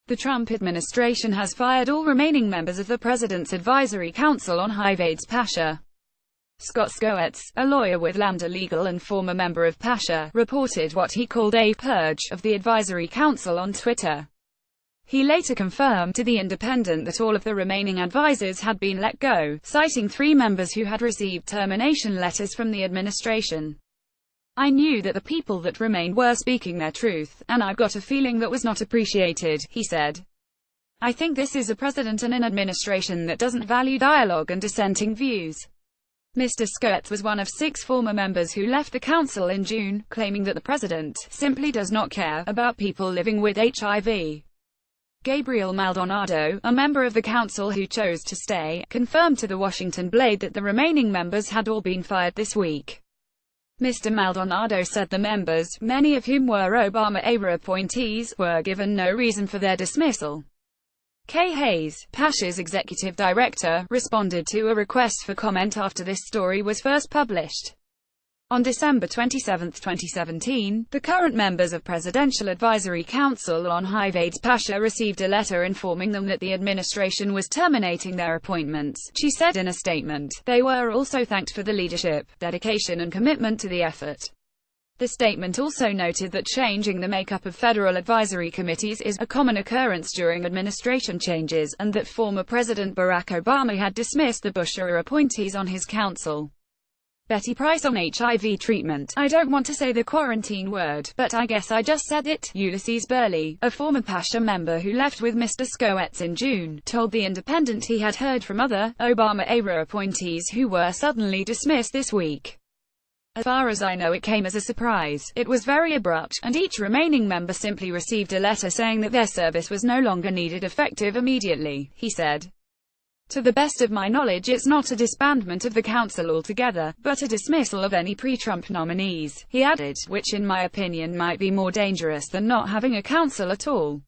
The Trump administration has fired all remaining members of the President's Advisory Council on HIV/AIDS. Pasha. Scott Skowetz, a lawyer with Lambda Legal and former member of Pasha, reported what he called a purge of the Advisory Council on Twitter. He later confirmed to The Independent that all of the remaining advisors had been let go, citing 3 members who had received termination letters from the administration. "I knew that the people that remained were speaking their truth, and I got a feeling that was not appreciated," he said. "I think this is a president and an administration that doesn't value dialogue and dissenting views." Mr. Skowetz was one of 6 former members who left the council in June, claiming that the president simply does not care about people living with HIV. Gabriel Maldonado, a member of the council who chose to stay, confirmed to the Washington Blade that the remaining members had all been fired this week. Mr. Maldonado said the members, many of whom were Obama-era appointees, were given no reason for their dismissal. Kay Hayes, Pasha's executive director, responded to a request for comment after this story was first published. On December 27, 2017, the current members of Presidential Advisory Council on HIV/AIDS Pasha received a letter informing them that the administration was terminating their appointments, she said in a statement. They were also thanked for the leadership, dedication and commitment to the effort. The statement also noted that changing the makeup of federal advisory committees is a common occurrence during administration changes, and that former President Barack Obama had dismissed the Bush-era appointees on his council. Betty Price on HIV treatment. "I don't want to say the quarantine word, but I guess I just said it," Ulysses Burley, a former Pasha member who left with Mr. Skowetz in June, told The Independent he had heard from other Obama-era appointees who were suddenly dismissed this week. "As far as I know, it came as a surprise. It was very abrupt, and each remaining member simply received a letter saying that their service was no longer needed effective immediately," he said. "To the best of my knowledge, it's not a disbandment of the council altogether, but a dismissal of any pre-Trump nominees," he added, "which in my opinion might be more dangerous than not having a council at all."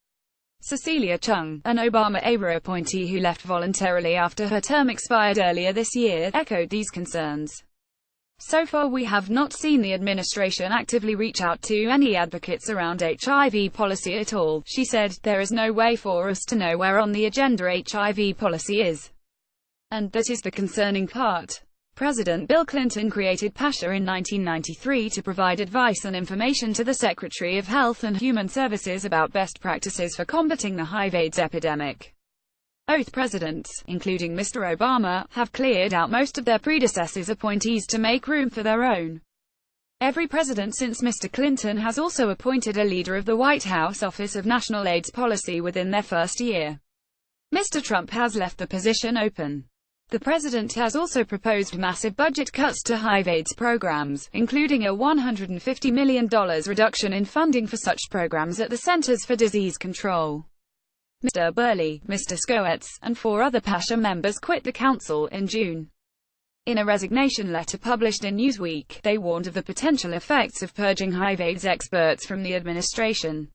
Cecilia Chung, an Obama-era appointee who left voluntarily after her term expired earlier this year, echoed these concerns. "So far we have not seen the administration actively reach out to any advocates around HIV policy at all," she said. "There is no way for us to know where on the agenda HIV policy is. And that is the concerning part." President Bill Clinton created Pasha in 1993 to provide advice and information to the Secretary of Health and Human Services about best practices for combating the HIV/AIDS epidemic. Both presidents, including Mr. Obama, have cleared out most of their predecessors' appointees to make room for their own. Every president since Mr. Clinton has also appointed a leader of the White House Office of National AIDS Policy within their first year. Mr. Trump has left the position open. The president has also proposed massive budget cuts to HIV/AIDS programs, including a $150 million reduction in funding for such programs at the Centers for Disease Control. Mr. Burley, Mr. Skowetz, and 4 other Pasha members quit the council in June. In a resignation letter published in Newsweek, they warned of the potential effects of purging HIV/AIDS experts from the administration.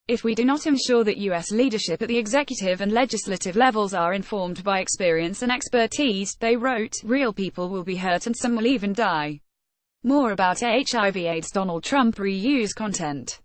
"If we do not ensure that U.S. leadership at the executive and legislative levels are informed by experience and expertise," they wrote, "real people will be hurt and some will even die." More about HIV/AIDS. Donald Trump reuse content.